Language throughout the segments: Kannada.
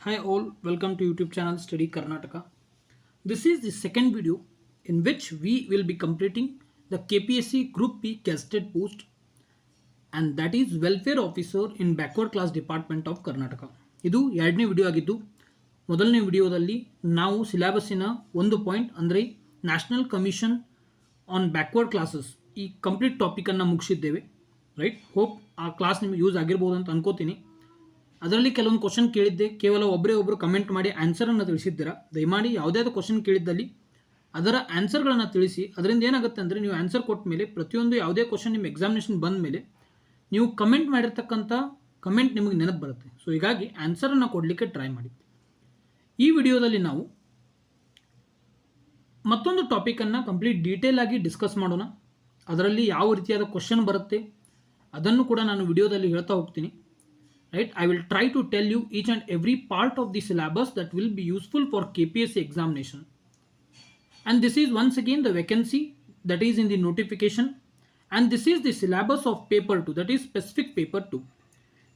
Hi all, welcome to YouTube channel Study Karnataka. This is the second video in which we will be completing the KPSC Group P gazetted post, and that is Welfare Officer in Backward Class Department of Karnataka. ಇದು ಎರಡನೇ ವಿಡಿಯೋ ಆಗಿದ್ದು, ಮೊದಲನೇ ವಿಡಿಯೋದಲ್ಲಿ ನಾವು ಸಿಲೆಬಸ್ಸಿನ ಒಂದು ಪಾಯಿಂಟ್ ಅಂದರೆ national commission on backward classes ಈ ಕಂಪ್ಲೀಟ್ ಟಾಪಿಕನ್ನು ಮುಗಿಸಿದ್ದೇವೆ. ರೈಟ್, ಹೋಪ್ ಆ ಕ್ಲಾಸ್ ನಿಮಗೆ ಯೂಸ್ ಆಗಿರ್ಬೋದು ಅಂತ ಅನ್ಕೋತೀನಿ. ಅದರಲ್ಲಿ ಕೆಲವೊಂದು ಕ್ವಶನ್ ಕೇಳಿದ್ದೆ, ಕೇವಲ ಒಬ್ಬರು ಕಮೆಂಟ್ ಮಾಡಿ ಆನ್ಸರನ್ನು ತಿಳಿಸಿದ್ದೀರಾ. ದಯಮಾಡಿ ಯಾವುದಾದ್ರು ಕ್ವಶನ್ ಕೇಳಿದ್ದಲ್ಲಿ ಅದರ ಆನ್ಸರ್ಗಳನ್ನು ತಿಳಿಸಿ. ಅದರಿಂದ ಏನಾಗುತ್ತೆ ಅಂದರೆ ನೀವು ಆನ್ಸರ್ ಕೊಟ್ಟ ಮೇಲೆ ಪ್ರತಿಯೊಂದು ಯಾವುದೇ ಕ್ವಶನ್ ನಿಮ್ಮ ಎಕ್ಸಾಮಿನೇಷನ್ ಬಂದ ಮೇಲೆ ನೀವು ಕಮೆಂಟ್ ಮಾಡಿರ್ತಕ್ಕಂಥ ಕಮೆಂಟ್ ನಿಮಗೆ ನೆನಪು ಬರುತ್ತೆ. ಸೊ ಹೀಗಾಗಿ ಆನ್ಸರನ್ನು ಕೊಡಲಿಕ್ಕೆ ಟ್ರೈ ಮಾಡಿ. ಈ ವಿಡಿಯೋದಲ್ಲಿ ನಾವು ಮತ್ತೊಂದು ಟಾಪಿಕನ್ನು ಕಂಪ್ಲೀಟ್ ಡೀಟೇಲ್ ಆಗಿ ಡಿಸ್ಕಸ್ ಮಾಡೋಣ. ಅದರಲ್ಲಿ ಯಾವ ರೀತಿಯಾದ ಕ್ವಶನ್ ಬರುತ್ತೆ ಅದನ್ನು ಕೂಡ ನಾನು ವಿಡಿಯೋದಲ್ಲಿ ಹೇಳ್ತಾ ಹೋಗ್ತೀನಿ. Right, I will try to tell you each and every part of the syllabus that will be useful for KPSC examination. And this is once again the vacancy that is in the notification, and this is the syllabus of paper 2, that is specific paper 2.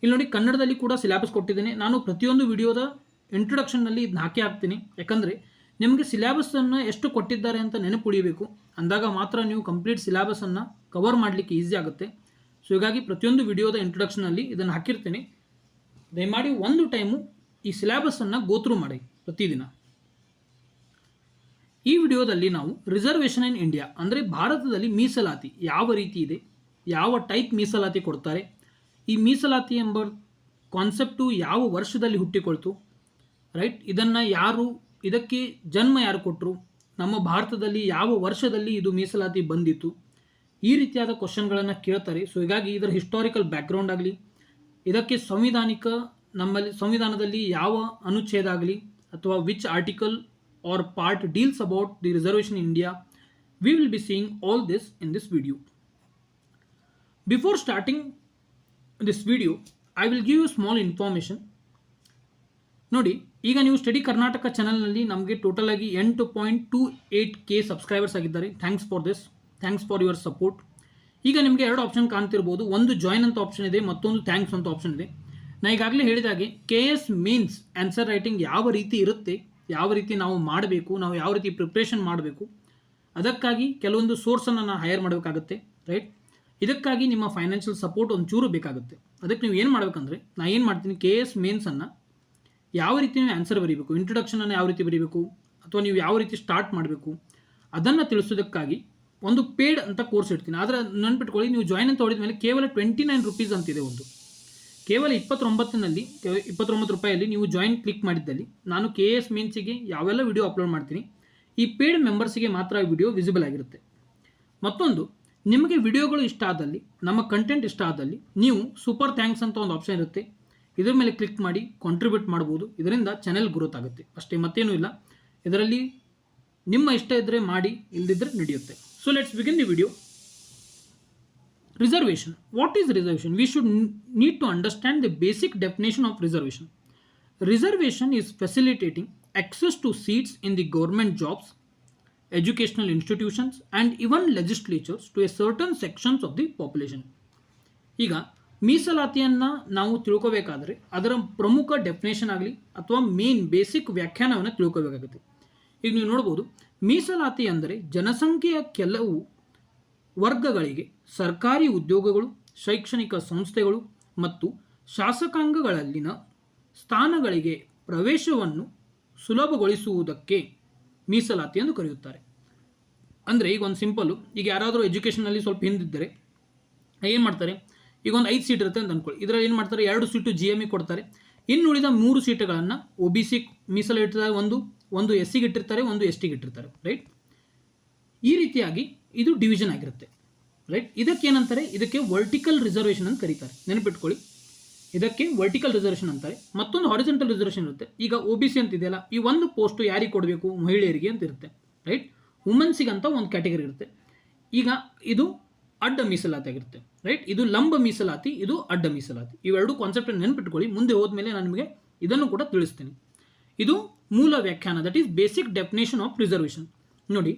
ಇಲ್ಲಿ ನೋಡಿ, ಕನ್ನಡದಲ್ಲಿ ಕೂಡ ಸಿಲೆಬಸ್ ಕೊಟ್ಟಿದ್ದೇನೆ. ನಾನು ಪ್ರತಿಯೊಂದು ವಿಡಿಯೋದ ಇಂಟ್ರೊಡಕ್ಷನ್ನಲ್ಲಿ ಇದನ್ನ ಹಾಕ್ತೀನಿ. ಯಾಕಂದರೆ ನಿಮಗೆ ಸಿಲೆಬಸ್ಸನ್ನು ಎಷ್ಟು ಕೊಟ್ಟಿದ್ದಾರೆ ಅಂತ ನೆನಪು ಉಳಿಯಬೇಕು. ಅಂದಾಗ ಮಾತ್ರ ನೀವು ಕಂಪ್ಲೀಟ್ ಸಿಲೆಬಸ್ಸನ್ನು ಕವರ್ ಮಾಡಲಿಕ್ಕೆ ಈಸಿ ಆಗುತ್ತೆ. ಸೊ ಹೀಗಾಗಿ ಪ್ರತಿಯೊಂದು ವಿಡಿಯೋದ ಇಂಟ್ರೊಡಕ್ಷನಲ್ಲಿ ಇದನ್ನು ಹಾಕಿರ್ತೀನಿ. ದಯಮಾಡಿ ಒಂದು ಟೈಮು ಈ ಸಿಲೆಬಸ್ಸನ್ನು ಗೋತ್ರೂ ಮಾಡಿ ಪ್ರತಿದಿನ. ಈ ವಿಡಿಯೋದಲ್ಲಿ ನಾವು ರಿಸರ್ವೇಷನ್ ಇನ್ ಇಂಡಿಯಾ ಅಂದರೆ ಭಾರತದಲ್ಲಿ ಮೀಸಲಾತಿ ಯಾವ ರೀತಿ ಇದೆ, ಯಾವ ಟೈಪ್ ಮೀಸಲಾತಿ ಕೊಡ್ತಾರೆ, ಈ ಮೀಸಲಾತಿ ಎಂಬ ಕಾನ್ಸೆಪ್ಟು ಯಾವ ವರ್ಷದಲ್ಲಿ ಹುಟ್ಟಿಕೊಳ್ತು, ರೈಟ್, ಇದಕ್ಕೆ ಜನ್ಮ ಯಾರು ಕೊಟ್ಟರು, ನಮ್ಮ ಭಾರತದಲ್ಲಿ ಯಾವ ವರ್ಷದಲ್ಲಿ ಇದು ಮೀಸಲಾತಿ ಬಂದಿತ್ತು, ಈ ರೀತಿಯಾದ ಕ್ವಶನ್ಗಳನ್ನು ಕೇಳ್ತಾರೆ. ಸೊ ಹೀಗಾಗಿ ಇದರ ಹಿಸ್ಟಾರಿಕಲ್ ಬ್ಯಾಕ್ಗ್ರೌಂಡ್ ಆಗಲಿ, ಇದಕ್ಕೆ ನಮ್ಮಲ್ಲಿ ಸಂವಿಧಾನದಲ್ಲಿ ಯಾವ ಅನುಚ್ಛೇದ ಆಗಲಿ ಅಥವಾ which article or part deals about the reservation in India, we will be seeing all this in this video. Before starting this video I will give you small information. ನೋಡಿ, ಈಗ ನೀವು ಸ್ಟಡಿ ಕರ್ನಾಟಕ ಚಾನಲ್ನಲ್ಲಿ ನಮಗೆ ಟೋಟಲ್ ಆಗಿ 8.28K ಸಬ್ಸ್ಕ್ರೈಬರ್ಸ್ ಆಗಿದ್ದಾರೆ. Thanks for this, thanks for your support. ಈಗ ನಿಮಗೆ ಎರಡು ಆಪ್ಷನ್ ಕಾಣ್ತಿರ್ಬೋದು, ಒಂದು ಜಾಯಿನ್ ಅಂತ ಆಪ್ಷನ್ ಇದೆ, ಮತ್ತೊಂದು ಥ್ಯಾಂಕ್ಸ್ ಅಂತ ಆಪ್ಷನ್ ಇದೆ. ನಾನು ಈಗಾಗಲೇ ಹೇಳಿದಾಗೆ KS ಮೇನ್ಸ್ ಆನ್ಸರ್ ರೈಟಿಂಗ್ ಯಾವ ರೀತಿ ಇರುತ್ತೆ, ಯಾವ ರೀತಿ ನಾವು ಮಾಡಬೇಕು, ನಾವು ಯಾವ ರೀತಿ ಪ್ರಿಪ್ರೇಷನ್ ಮಾಡಬೇಕು, ಅದಕ್ಕಾಗಿ ಕೆಲವೊಂದು ಸೋರ್ಸನ್ನು ನಾನು ಹೈಯರ್ ಮಾಡಬೇಕಾಗುತ್ತೆ. ರೈಟ್, ಇದಕ್ಕಾಗಿ ನಿಮ್ಮ ಫೈನಾನ್ಷಿಯಲ್ ಸಪೋರ್ಟ್ ಒಂಚೂರು ಬೇಕಾಗುತ್ತೆ. ಅದಕ್ಕೆ ನೀವು ಏನು ಮಾಡಬೇಕಂದ್ರೆ, ನಾನು ಏನು ಮಾಡ್ತೀನಿ, KS ಮೇನ್ಸನ್ನು ಯಾವ ರೀತಿ ನೀವು ಆನ್ಸರ್ ಬರೀಬೇಕು, ಇಂಟ್ರೊಡಕ್ಷನನ್ನು ಯಾವ ರೀತಿ ಬರೀಬೇಕು, ಅಥವಾ ನೀವು ಯಾವ ರೀತಿ ಸ್ಟಾರ್ಟ್ ಮಾಡಬೇಕು ಅದನ್ನು ತಿಳಿಸೋದಕ್ಕಾಗಿ ಒಂದು ಪೇಡ್ ಅಂತ ಕೋರ್ಸ್ ಇಡ್ತೀನಿ. ಆದರೆ ನೆನ್ಪಿಟ್ಕೊಳ್ಳಿ, ನೀವು ಜಾಯಿನ್ ಅಂತ ಹೊಡಿದ ಮೇಲೆ ಕೇವಲ 29 ರೂಪೀಸ್ ಅಂತಿದೆ. ಕೇವಲ 29 ರೂಪಾಯಲ್ಲಿ ನೀವು ಜಾಯಿನ್ ಕ್ಲಿಕ್ ಮಾಡಿದ್ದಲ್ಲಿ ನಾನು KS ಮೇನ್ಸಿಗೆ ಯಾವೆಲ್ಲ ವಿಡಿಯೋ ಅಪ್ಲೋಡ್ ಮಾಡ್ತೀನಿ, ಈ ಪೇಡ್ ಮೆಂಬರ್ಸಿಗೆ ಮಾತ್ರ ಈ ವಿಡಿಯೋ ವಿಸಿಬಲ್ ಆಗಿರುತ್ತೆ. ಮತ್ತೊಂದು, ನಿಮಗೆ ವಿಡಿಯೋಗಳು ಇಷ್ಟ ಆದಲ್ಲಿ, ನಮ್ಮ ಕಂಟೆಂಟ್ ಇಷ್ಟ ಆದಲ್ಲಿ ನೀವು ಸೂಪರ್ ಥ್ಯಾಂಕ್ಸ್ ಅಂತ ಒಂದು ಆಪ್ಷನ್ ಇರುತ್ತೆ, ಇದರ ಮೇಲೆ ಕ್ಲಿಕ್ ಮಾಡಿ ಕಾಂಟ್ರಿಬ್ಯೂಟ್ ಮಾಡ್ಬೋದು. ಇದರಿಂದ ಚಾನೆಲ್ ಗ್ರೋತ್ ಆಗುತ್ತೆ ಅಷ್ಟೇ, ಮತ್ತೇನೂ ಇಲ್ಲ. ಇದರಲ್ಲಿ ನಿಮ್ಮ ಇಷ್ಟ ಇದ್ದರೆ ಮಾಡಿ, ಇಲ್ಲದಿದ್ದರೆ ನಡೆಯುತ್ತೆ. So let's begin the video. Reservation. What is reservation? We should need to understand the basic definition of reservation. Reservation is facilitating access to seats in the government jobs, educational institutions, and even legislatures to a certain sections of the population. ಈಗ ಮೀಸಲಾತಿಯನ್ನು ನಾವು ತಿಳ್ಕೋಬೇಕಾದ್ರೆ ಅದರ ಪ್ರಮುಖ ಡೆಫಿನೇಷನ್ ಆಗಲಿ ಅಥವಾ ಮೇನ್ ಬೇಸಿಕ್ ವ್ಯಾಖ್ಯಾನವನ್ನು ತಿಳ್ಕೋಬೇಕಾಗುತ್ತೆ. ಈಗ ನೀವು ನೋಡ್ಬೋದು, ಮೀಸಲಾತಿ ಅಂದರೆ ಜನಸಂಖ್ಯೆಯ ಕೆಲವು ವರ್ಗಗಳಿಗೆ ಸರ್ಕಾರಿ ಉದ್ಯೋಗಗಳು, ಶೈಕ್ಷಣಿಕ ಸಂಸ್ಥೆಗಳು ಮತ್ತು ಶಾಸಕಾಂಗಗಳಲ್ಲಿನ ಸ್ಥಾನಗಳಿಗೆ ಪ್ರವೇಶವನ್ನು ಸುಲಭಗೊಳಿಸುವುದಕ್ಕೆ ಮೀಸಲಾತಿ ಎಂದು ಕರೆಯುತ್ತಾರೆ. ಅಂದರೆ ಈಗ ಒಂದು ಸಿಂಪಲ್ಲು, ಈಗ ಯಾರಾದರೂ ಎಜುಕೇಷನಲ್ಲಿ ಸ್ವಲ್ಪ ಹಿಂದಿದ್ದರೆ ಏನು ಮಾಡ್ತಾರೆ, ಈಗ ಒಂದು 5 ಸೀಟ್ ಇರುತ್ತೆ ಅಂತ ಅಂದ್ಕೊಳ್ಳಿ. ಇದರಲ್ಲಿ ಏನು ಮಾಡ್ತಾರೆ, 2 ಸೀಟು GME ಕೊಡ್ತಾರೆ, ಇನ್ನು ಉಳಿದ 3 ಸೀಟುಗಳನ್ನು OBC ಮೀಸಲಿಟ್ಟಿರ್ತಾರೆ, ಒಂದು SC ಗೆ ಇಟ್ಟಿರ್ತಾರೆ, ಒಂದು ST ಗೆ ಇಟ್ಟಿರ್ತಾರೆ. ರೈಟ್, ಈ ರೀತಿಯಾಗಿ ಇದು ಡಿವಿಷನ್ ಆಗಿರುತ್ತೆ. ರೈಟ್, ಇದಕ್ಕೇನಂತಾರೆ, ಇದಕ್ಕೆ ವರ್ಟಿಕಲ್ ರಿಸರ್ವೇಷನ್ ಅಂತ ಕರೀತಾರೆ. ನೆನಪಿಟ್ಕೊಳ್ಳಿ, ಇದಕ್ಕೆ ವರ್ಟಿಕಲ್ ರಿಸರ್ವೇಷನ್ ಅಂತಾರೆ. ಮತ್ತೊಂದು ಹಾರಿಜಾಂಟಲ್ ರಿಸರ್ವೇಷನ್ ಇರುತ್ತೆ. ಈಗ OBC ಅಂತ ಇದೆಯಲ್ಲ, ಈ ಒಂದು ಪೋಸ್ಟು ಯಾರಿಗೆ ಕೊಡಬೇಕು, ಮಹಿಳೆಯರಿಗೆ ಅಂತ ಇರುತ್ತೆ. ರೈಟ್, ವುಮೆನ್ಸಿಗಂತ ಒಂದು ಕ್ಯಾಟಗರಿ ಇರುತ್ತೆ. ಈಗ ಇದು ಅಡ್ಡ ಮೀಸಲಾತಿ ಆಗಿರುತ್ತೆ. ರೈಟ್, ಇದು ಲಂಬ ಮೀಸಲಾತಿ, ಇದು ಅಡ್ಡ ಮೀಸಲಾತಿ. ಇವೆರಡು ಕಾನ್ಸೆಪ್ಟ್ ನೆನಪಿಟ್ಕೊಳ್ಳಿ. ಮುಂದೆ ಹೋದ್ಮೇಲೆ ನಾನು ನಿಮಗೆ ಇದನ್ನು ಕೂಡ ತಿಳಿಸ್ತೀನಿ. ಇದು ಮೂಲ ವ್ಯಾಖ್ಯಾನ, that is basic definition of reservation. ನೋಡಿ,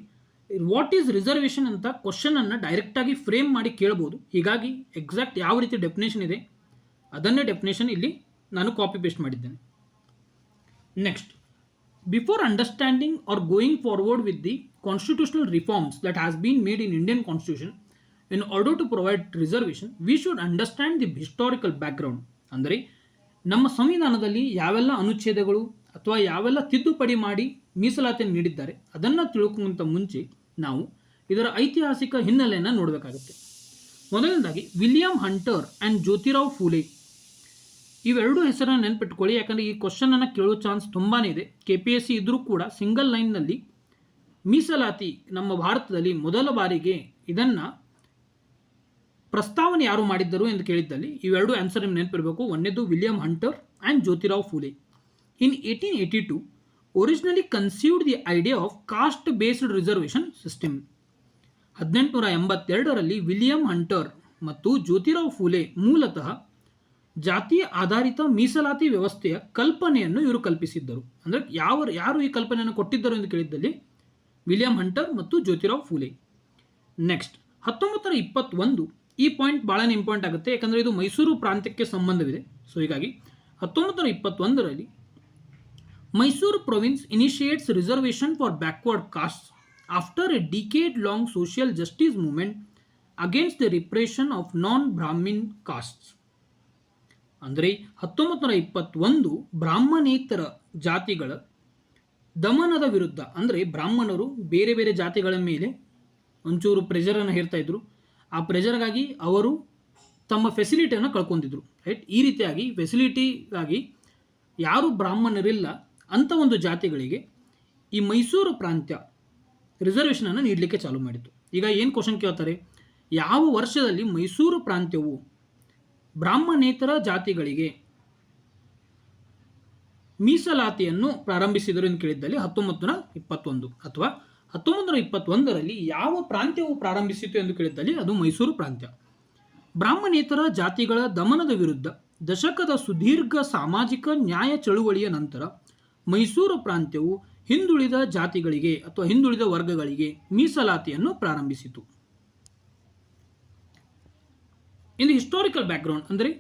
ವಾಟ್ ಈಸ್ ರಿಸರ್ವೇಷನ್ ಅಂತ ಕ್ವಶನನ್ನು ಡೈರೆಕ್ಟಾಗಿ ಫ್ರೇಮ್ ಮಾಡಿ ಕೇಳ್ಬೋದು. ಹೀಗಾಗಿ ಎಕ್ಸಾಕ್ಟ್ ಯಾವ ರೀತಿ ಡೆಫಿನೇಷನ್ ಇದೆ ಅದನ್ನೇ ಡೆಫಿನೇಷನ್ ಇಲ್ಲಿ ನಾನು ಕಾಪಿ ಪೇಸ್ಟ್ ಮಾಡಿದ್ದೇನೆ. Next, before understanding or going forward with the constitutional reforms that has been made in Indian constitution in order to provide reservation, we should understand the historical background. ಅಂದರೆ ನಮ್ಮ ಸಂವಿಧಾನದಲ್ಲಿ ಯಾವೆಲ್ಲ ಅನುಚ್ಛೇದಗಳು ಅಥವಾ ಯಾವೆಲ್ಲ ತಿದ್ದುಪಡಿ ಮಾಡಿ ಮೀಸಲಾತಿಯನ್ನು ನೀಡಿದ್ದಾರೆ ಅದನ್ನು ತಿಳ್ಕೊಂತ ಮುಂಚೆ ನಾವು ಇದರ ಐತಿಹಾಸಿಕ ಹಿನ್ನೆಲೆಯನ್ನು ನೋಡಬೇಕಾಗುತ್ತೆ. ಮೊದಲನೇದಾಗಿ ವಿಲಿಯಂ ಹಂಟರ್ ಆ್ಯಂಡ್ ಜ್ಯೋತಿರಾವ್ ಫೂಲೆ, ಇವೆರಡು ಹೆಸರನ್ನು ನೆನಪಿಟ್ಕೊಳ್ಳಿ, ಯಾಕಂದರೆ ಈ ಕ್ವಶನನ್ನು ಕೇಳೋ ಚಾನ್ಸ್ ತುಂಬಾ ಇದೆ. KPSC ಇದ್ರೂ ಕೂಡ ಸಿಂಗಲ್ ಲೈನ್ನಲ್ಲಿ ಮೀಸಲಾತಿ ನಮ್ಮ ಭಾರತದಲ್ಲಿ ಮೊದಲ ಬಾರಿಗೆ ಇದನ್ನು ಪ್ರಸ್ತಾವನೆ ಯಾರು ಮಾಡಿದ್ದರು ಎಂದು ಕೇಳಿದ್ದಲ್ಲಿ ಇವೆರಡು ಆನ್ಸರ್ ನಿಮ್ಗೆ ನೆನಪಿರಬೇಕು. ಒಂದೇದು William Hunter and Jyotirao Phule. In 1882 originally conceived the idea of caste based reservation system. 1882ರಲ್ಲಿ ವಿಲಿಯಂ ಹಂಟರ್ ಮತ್ತು ಜ್ಯೋತಿರಾವ್ ಫೂಲೆ ಮೂಲತಃ ಜಾತಿ ಆಧಾರಿತ ಮೀಸಲಾತಿ ವ್ಯವಸ್ಥೆಯ ಕಲ್ಪನೆಯನ್ನು ಇವರು ಕಲ್ಪಿಸಿದ್ದರು. ಅಂದರೆ ಯಾರು ಈ ಕಲ್ಪನೆಯನ್ನು ಕೊಟ್ಟಿದ್ದರು ಎಂದು ಕೇಳಿದ್ದಲ್ಲಿ ವಿಲಿಯಂ ಹಂಟರ್ ಮತ್ತು ಜ್ಯೋತಿರಾವ್ ಫೂಲೆ. ನೆಕ್ಸ್ಟ್ 1921, ಈ ಪಾಯಿಂಟ್ ಭಾಳನೇ ಇಂಪಾರ್ಟೆಂಟ್ ಆಗುತ್ತೆ, ಯಾಕಂದರೆ ಇದು ಮೈಸೂರು ಪ್ರಾಂತ್ಯಕ್ಕೆ ಸಂಬಂಧವಿದೆ. ಸೊ ಹೀಗಾಗಿ 1921ರಲ್ಲಿ Mysore province initiates reservation for backward caste after a decade long social justice movement against the repression of non Brahmin castes. ಅಂದರೆ 1921 ಬ್ರಾಹ್ಮಣೇತರ ಜಾತಿಗಳ ದಮನದ ವಿರುದ್ಧ, ಅಂದರೆ ಬ್ರಾಹ್ಮಣರು ಬೇರೆ ಬೇರೆ ಜಾತಿಗಳ ಮೇಲೆ ಒಂಚೂರು ಪ್ರೆಷರನ್ನು ಹೇರ್ತಾ ಇದ್ರು. ಆ ಪ್ರೆಷರ್ಗಾಗಿ ಅವರು ತಮ್ಮ ಫೆಸಿಲಿಟಿಯನ್ನು ಕಳ್ಕೊಂಡಿದ್ರು. ರೈಟ್, ಈ ರೀತಿಯಾಗಿ ಫೆಸಿಲಿಟಿಗಾಗಿ ಯಾರು ಬ್ರಾಹ್ಮಣರಿಲ್ಲ ಅಂಥ ಒಂದು ಜಾತಿಗಳಿಗೆ ಈ ಮೈಸೂರು ಪ್ರಾಂತ್ಯ ರಿಸರ್ವೇಷನನ್ನು ನೀಡಲಿಕ್ಕೆ ಚಾಲೂ ಮಾಡಿತ್ತು. ಈಗ ಏನು ಕ್ವಶನ್ ಕೇಳ್ತಾರೆ, ಯಾವ ವರ್ಷದಲ್ಲಿ ಮೈಸೂರು ಪ್ರಾಂತ್ಯವು ಬ್ರಾಹ್ಮಣೇತರ ಜಾತಿಗಳಿಗೆ ಮೀಸಲಾತಿಯನ್ನು ಪ್ರಾರಂಭಿಸಿದರು ಎಂದು ಕೇಳಿದ್ದಲ್ಲಿ 1921, ಅಥವಾ 1921ರಲ್ಲಿ ಯಾವ ಪ್ರಾಂತ್ಯವು ಪ್ರಾರಂಭಿಸಿತು ಎಂದು ಕೇಳಿದ್ದಲ್ಲಿ ಅದು ಮೈಸೂರು ಪ್ರಾಂತ್ಯ. ಬ್ರಾಹ್ಮಣೇತರ ಜಾತಿಗಳ ದಮನದ ವಿರುದ್ಧ ದಶಕದ ಸುದೀರ್ಘ ಸಾಮಾಜಿಕ ನ್ಯಾಯ ಚಳುವಳಿಯ ನಂತರ ಮೈಸೂರು ಪ್ರಾಂತ್ಯವು ಹಿಂದುಳಿದ ಜಾತಿಗಳಿಗೆ ಅಥವಾ ಹಿಂದುಳಿದ ವರ್ಗಗಳಿಗೆ ಮೀಸಲಾತಿಯನ್ನು ಪ್ರಾರಂಭಿಸಿತು. ಇನ್ ಹಿಸ್ಟಾರಿಕಲ್ ಬ್ಯಾಕ್ಗ್ರೌಂಡ್, ಅಂದರೆ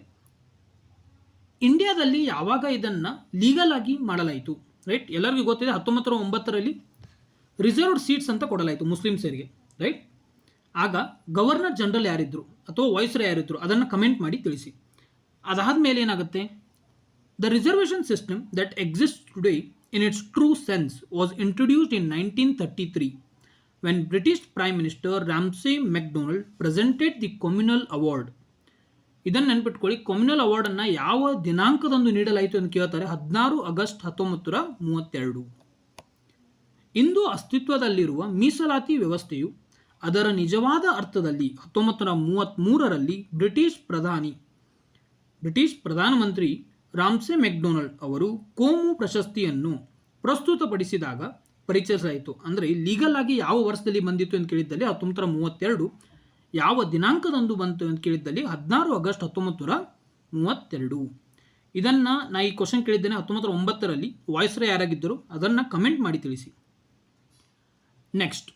ಇಂಡಿಯಾದಲ್ಲಿ ಯಾವಾಗ ಇದನ್ನು ಲೀಗಲ್ ಆಗಿ ಮಾಡಲಾಯಿತು. ರೈಟ್, ಎಲ್ಲರಿಗೂ ಗೊತ್ತಿದೆ 1909ರಲ್ಲಿ ರಿಸರ್ವ್ಡ್ ಸೀಟ್ಸ್ ಅಂತ ಕೊಡಲಾಯಿತು ಮುಸ್ಲಿಮ್ಸರಿಗೆ. ರೈಟ್, ಆಗ ಗವರ್ನರ್ ಜನರಲ್ ಯಾರಿದ್ರು ಅಥವಾ ವಾಯ್ಸ್ರಾಯ್ ಯಾರಿದ್ರು ಅದನ್ನು ಕಮೆಂಟ್ ಮಾಡಿ ತಿಳಿಸಿ. ಅದಾದಮೇಲೆ ಏನಾಗುತ್ತೆ, the reservation system that exist today in its true sense was introduced in 1933 when British prime minister Ramsay McDonald presented the communal award. ಇದನ್ನು ನೆನ್ಪಿಟ್ಕೊಳ್ಳಿ, ಕಮ್ಯುನಲ್ ಅವಾರ್ಡನ್ನು ಯಾವ ದಿನಾಂಕದಂದು ನೀಡಲಾಯಿತು ಎಂದು ಕೇಳ್ತಾರೆ, 16 ಆಗಸ್ಟ್ 1932. ಇಂದು ಅಸ್ತಿತ್ವದಲ್ಲಿರುವ ಮೀಸಲಾತಿ ವ್ಯವಸ್ಥೆಯು ಅದರ ನಿಜವಾದ ಅರ್ಥದಲ್ಲಿ 1933ರಲ್ಲಿ ಬ್ರಿಟಿಷ್ ಪ್ರಧಾನಮಂತ್ರಿ ರಾಮ್ಸೆ ಮೆಕ್ಡೊನಾಲ್ಡ್ ಅವರು ಕೋಮು ಪ್ರಶಸ್ತಿಯನ್ನು ಪ್ರಸ್ತುತಪಡಿಸಿದಾಗ ಪರಿಚಯಿಸಲಾಯಿತು. ಅಂದರೆ ಲೀಗಲ್ ಆಗಿ ಯಾವ ವರ್ಷದಲ್ಲಿ ಬಂದಿತ್ತು ಅಂತ ಕೇಳಿದ್ದಲ್ಲಿ 1932, ಯಾವ ದಿನಾಂಕದಂದು ಬಂತು ಅಂತ ಕೇಳಿದ್ದಲ್ಲಿ 16 ಆಗಸ್ಟ್ 1932. ಇದನ್ನು ನಾ ಈ ಕ್ವಶನ್ ಕೇಳಿದ್ದೇನೆ 1909ರಲ್ಲಿ ವಾಯ್ಸ್ರಾಯ್ ಯಾರಾಗಿದ್ದರು ಅದನ್ನು ಕಮೆಂಟ್ ಮಾಡಿ ತಿಳಿಸಿ. ನೆಕ್ಸ್ಟ್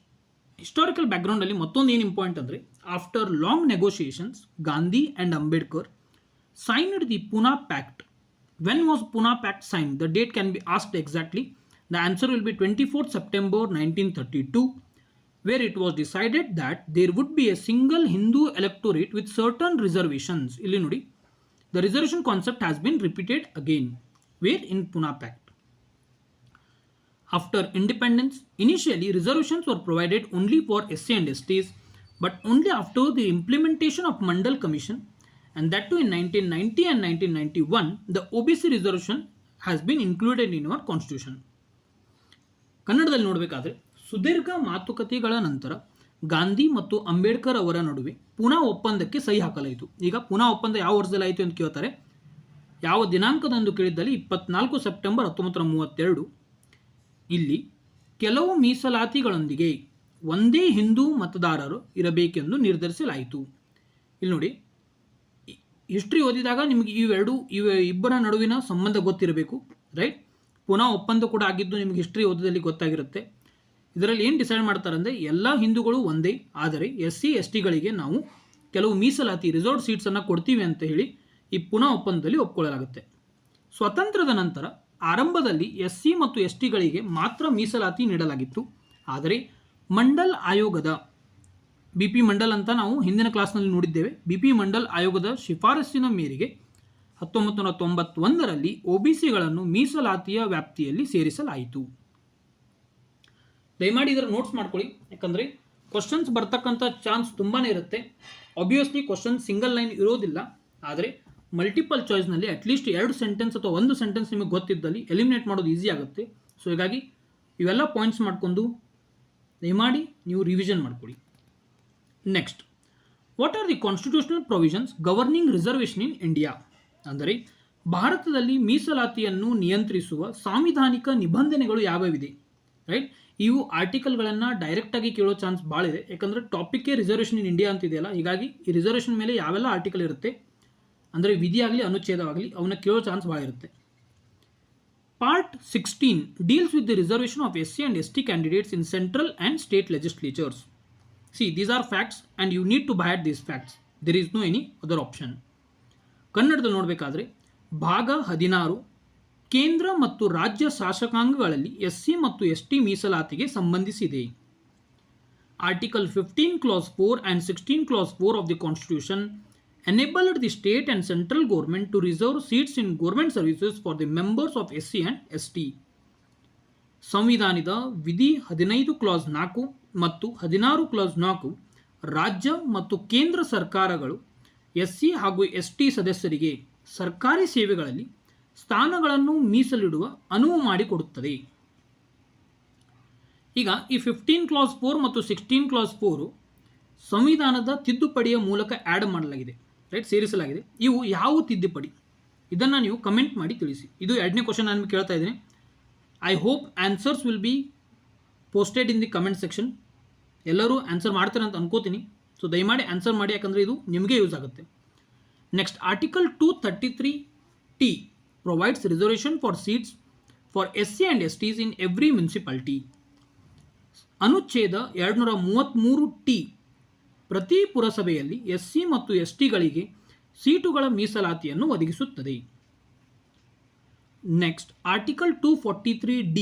ಹಿಸ್ಟಾರಿಕಲ್ ಬ್ಯಾಕ್ಗ್ರೌಂಡಲ್ಲಿ ಮತ್ತೊಂದು ಏನು ಇಂಪಾರ್ಟೆಂಟ್ ಅಂದರೆ, after long negotiations Gandhi and Ambedkar signed the Pune Pact. When was Pune Pact signed? The date can be asked exactly. The answer will be 24th September 1932, where it was decided that there would be a single Hindu electorate with certain reservations. Illi nodi, the reservation concept has been repeated again. Where? In Pune Pact. After independence, initially reservations were provided only for SC and STs, but only after the implementation of Mandal Commission, and that too in 1990 and 1991, the OBC reservation has been included in our constitution. ಕನ್ನಡದಲ್ಲಿ ನೋಡಬೇಕಾದ್ರೆ ಸುದೀರ್ಘ ಮಾತುಕತೆಗಳ ನಂತರ ಗಾಂಧಿ ಮತ್ತು ಅಂಬೇಡ್ಕರ್ ಅವರ ನಡುವೆ ಪೂನಾ ಒಪ್ಪಂದಕ್ಕೆ ಸಹಿ ಹಾಕಲಾಯಿತು. ಈಗ ಪೂನಾ ಒಪ್ಪಂದ ಯಾವ ವರ್ಷದಲ್ಲಿ ಆಯಿತು ಅಂತ ಕೇಳ್ತಾರೆ, ಯಾವ ದಿನಾಂಕದಂದು ಕೇಳಿದ್ದಲ್ಲಿ 24 ಸೆಪ್ಟೆಂಬರ್ 1932. ಇಲ್ಲಿ ಕೆಲವು ಮೀಸಲಾತಿಗಳೊಂದಿಗೆ ಒಂದೇ ಹಿಂದೂ ಮತದಾರರು ಇರಬೇಕೆಂದು ನಿರ್ಧರಿಸಲಾಯಿತು. ಇಲ್ಲಿ ನೋಡಿ, ಹಿಸ್ಟ್ರಿ ಓದಿದಾಗ ನಿಮಗೆ ಇಬ್ಬರ ನಡುವಿನ ಸಂಬಂಧ ಗೊತ್ತಿರಬೇಕು. ರೈಟ್, ಪುನಃ ಒಪ್ಪಂದ ಕೂಡ ಆಗಿದ್ದು ನಿಮಗೆ ಹಿಸ್ಟ್ರಿ ಓದೋದಲ್ಲಿ ಗೊತ್ತಾಗಿರುತ್ತೆ. ಇದರಲ್ಲಿ ಏನು ಡಿಸೈಡ್ ಮಾಡ್ತಾರೆ ಅಂದರೆ, ಎಲ್ಲ ಹಿಂದೂಗಳು ಒಂದೇ, ಆದರೆ SC STಗಳಿಗೆ ನಾವು ಕೆಲವು ಮೀಸಲಾತಿ ರಿಸರ್ವ್ಡ್ ಸೀಟ್ಸನ್ನು ಕೊಡ್ತೀವಿ ಅಂತ ಹೇಳಿ ಈ ಪುನಃ ಒಪ್ಪಂದದಲ್ಲಿ ಒಪ್ಕೊಳ್ಳಲಾಗುತ್ತೆ. ಸ್ವಾತಂತ್ರ್ಯದ ನಂತರ ಆರಂಭದಲ್ಲಿ SC ಮತ್ತು STಗಳಿಗೆ ಮಾತ್ರ ಮೀಸಲಾತಿ ನೀಡಲಾಗಿತ್ತು. ಆದರೆ ಮಂಡಲ್ ಆಯೋಗದ BP ಮಂಡಲ್ ಅಂತ ನಾವು ಹಿಂದಿನ ಕ್ಲಾಸ್ನಲ್ಲಿ ನೋಡಿದ್ದೇವೆ. BP ಮಂಡಲ್ ಆಯೋಗದ ಶಿಫಾರಸ್ಸಿನ ಮೇರೆಗೆ 1991ರಲ್ಲಿ OBCಗಳನ್ನು ಮೀಸಲಾತಿಯ ವ್ಯಾಪ್ತಿಯಲ್ಲಿ ಸೇರಿಸಲಾಯಿತು. ದಯಮಾಡಿ ಇದರ ನೋಟ್ಸ್ ಮಾಡ್ಕೊಳ್ಳಿ, ಯಾಕಂದರೆ ಕ್ವಶನ್ಸ್ ಬರ್ತಕ್ಕಂಥ ಚಾನ್ಸ್ ತುಂಬಾ ಇರುತ್ತೆ. ಆಬ್ವಿಯಸ್ಲಿ ಕ್ವಶನ್ ಸಿಂಗಲ್ ಲೈನ್ ಇರೋದಿಲ್ಲ, ಆದರೆ ಮಲ್ಟಿಪಲ್ ಚಾಯ್ಸ್ನಲ್ಲಿ ಅಟ್ಲೀಸ್ಟ್ 2 ಸೆಂಟೆನ್ಸ್ ಅಥವಾ 1 ಸೆಂಟೆನ್ಸ್ ನಿಮಗೆ ಗೊತ್ತಿದ್ದಲ್ಲಿ ಎಲಿಮಿನೇಟ್ ಮಾಡೋದು ಈಸಿ ಆಗುತ್ತೆ. ಸೊ ಹೀಗಾಗಿ ಇವೆಲ್ಲ ಪಾಯಿಂಟ್ಸ್ ಮಾಡಿಕೊಂಡು ದಯಮಾಡಿ ನೀವು ರಿವಿಷನ್ ಮಾಡ್ಕೊಳ್ಳಿ. Next, what are the constitutional provisions governing reservation in India? ಅಂದರೆ ಭಾರತದಲ್ಲಿ ಮೀಸಲಾತಿಯನ್ನು ನಿಯಂತ್ರಿಸುವ ಸಾಂವಿಧಾನಿಕ ನಿಬಂಧನೆಗಳು ಯಾವ್ಯಾವಿದೆ? ರೈಟ್, ಇವು ಆರ್ಟಿಕಲ್ಗಳನ್ನು ಡೈರೆಕ್ಟಾಗಿ ಕೇಳೋ ಚಾನ್ಸ್ ಭಾಳ ಇದೆ, ಯಾಕಂದರೆ ಟಾಪಿಕ್ಕೇ ರಿಸರ್ವೇಷನ್ ಇನ್ ಇಂಡಿಯಾ ಅಂತಿದೆಯಲ್ಲ. ಹೀಗಾಗಿ ಈ ರಿಸರ್ವೇಷನ್ ಮೇಲೆ ಯಾವೆಲ್ಲ ಆರ್ಟಿಕಲ್ ಇರುತ್ತೆ, ಅಂದರೆ ವಿಧಿಯಾಗಲಿ ಅನುಚ್ಛೇದವಾಗಲಿ, ಅವನ್ನ ಕೇಳೋ ಚಾನ್ಸ್ ಭಾಳ ಇರುತ್ತೆ. Part 16 deals with the reservation of SC and ST candidates in central and state legislatures. See, these are facts and you need to buy these facts. There is no any other option. ಕನ್ನಡದಲ್ಲಿ ನೋಡಬೇಕಾದ್ರೆ ಭಾಗ 16 ಕೇಂದ್ರ ಮತ್ತು ರಾಜ್ಯ ಶಾಸಕಾಂಗಗಳಲ್ಲಿ SC ಮತ್ತು ST ಮೀಸಲಾತಿಗೆ ಸಂಬಂಧಿಸಿದೆ. Article 15 clause 4 and 16 clause 4 of the Constitution enabled the state and central government to reserve seats in government services for the members of SC and ST. ಸಂವಿಧಾನದ ವಿಧಿ 15 ಕ್ಲಾಸ್ 4 ಮತ್ತು 16 ಕ್ಲಾಸ್ 4 ರಾಜ್ಯ ಮತ್ತು ಕೇಂದ್ರ ಸರ್ಕಾರಗಳು SC ಹಾಗೂ ST ಸದಸ್ಯರಿಗೆ ಸರ್ಕಾರಿ ಸೇವೆಗಳಲ್ಲಿ ಸ್ಥಾನಗಳನ್ನು ಮೀಸಲಿಡುವ ಅನುವು ಮಾಡಿಕೊಡುತ್ತದೆ. ಈಗ ಈ 15 ಕ್ಲಾಸ್ 4 ಮತ್ತು 16 ಕ್ಲಾಸ್ 4 ಸಂವಿಧಾನದ ತಿದ್ದುಪಡಿಯ ಮೂಲಕ ಆ್ಯಡ್ ಮಾಡಲಾಗಿದೆ, ರೈಟ್, ಸೇರಿಸಲಾಗಿದೆ. ಇವು ಯಾವ ತಿದ್ದುಪಡಿ? ಇದನ್ನು ನೀವು ಕಮೆಂಟ್ ಮಾಡಿ ತಿಳಿಸಿ. ಇದು 2ನೇ ಕ್ವಶನ್ ನಾನು ಕೇಳ್ತಾ ಇದ್ದೀನಿ. I hope answers will be posted in the comment section. ಎಲ್ಲರೂ ಆನ್ಸರ್ ಮಾಡ್ತಾರೆ ಅಂತ ಅನ್ಕೋತೀನಿ. ಸೊ ದಯಮಾಡಿ ಆನ್ಸರ್ ಮಾಡಿ, ಯಾಕಂದರೆ ಇದು ನಿಮಗೆ ಯೂಸ್ ಆಗುತ್ತೆ. Next, article 233T provides reservation for seats for SC and STs in every municipality. ಅನುಚ್ಛೇದ 233T ಪ್ರತಿ ಪುರಸಭೆಯಲ್ಲಿ SC ಮತ್ತು STಗಳಿಗೆ ಸೀಟುಗಳ ಮೀಸಲಾತಿಯನ್ನು ಒದಗಿಸುತ್ತದೆ. Next, article 243D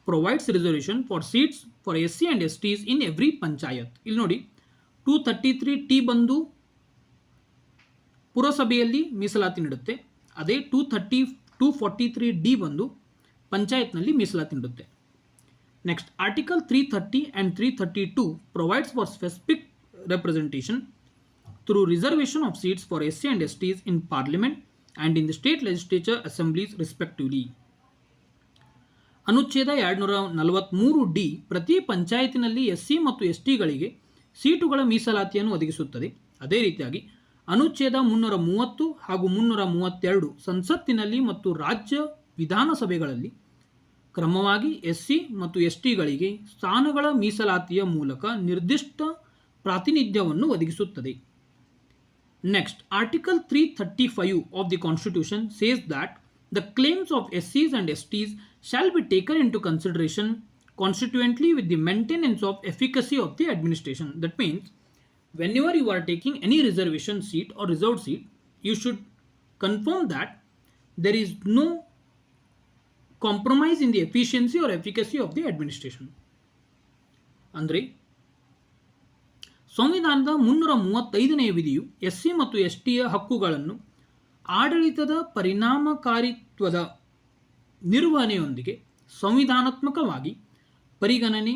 provides reservation for seats for SC and STs in every panchayat. ಇಲ್ಲಿ ನೋಡಿ, 233T ಬಂದು ಪುರಸಭೆಯಲ್ಲಿ ಮೀಸಲಾತಿ ನೀಡುತ್ತೆ, ಅದೇ 243D ಬಂದು ಪಂಚಾಯತ್ನಲ್ಲಿ ಮೀಸಲಾತಿ ನೀಡುತ್ತೆ. Next, article 330 and 332 provides for specific representation through reservation of seats for SC and STs in parliament and in the state legislature assemblies respectively. ಅನುಚ್ಛೇದ 243D ಪ್ರತಿ ಪಂಚಾಯತಿನಲ್ಲಿ SC ಮತ್ತು STಗಳಿಗೆ ಸೀಟುಗಳ ಮೀಸಲಾತಿಯನ್ನು ಒದಗಿಸುತ್ತದೆ. ಅದೇ ರೀತಿಯಾಗಿ ಅನುಚ್ಛೇದ 330 ಹಾಗೂ 332 ಸಂಸತ್ತಿನಲ್ಲಿ ಮತ್ತು ರಾಜ್ಯ ವಿಧಾನಸಭೆಗಳಲ್ಲಿ ಕ್ರಮವಾಗಿ SC ಮತ್ತು STಗಳಿಗೆ ಸ್ಥಾನಗಳ ಮೀಸಲಾತಿಯ ಮೂಲಕ ನಿರ್ದಿಷ್ಟ ಪ್ರಾತಿನಿಧ್ಯವನ್ನು ಒದಗಿಸುತ್ತದೆ. Next, Article 335 of the Constitution says that the claims of SCs and STs shall be taken into consideration constituently with the maintenance of efficacy of the administration. That means, whenever you are taking any reservation seat or reserved seat, you should confirm that there is no compromise in the efficiency or efficacy of the administration. ಅಂದರೆ ಸಂವಿಧಾನದ 335ನೇ ವಿಧಿಯು SC ಮತ್ತು STಯ ಹಕ್ಕುಗಳನ್ನು ಆಡಳಿತದ ಪರಿಣಾಮಕಾರಿತ್ವದ ನಿರ್ವಹಣೆಯೊಂದಿಗೆ ಸಂವಿಧಾನಾತ್ಮಕವಾಗಿ ಪರಿಗಣನೆ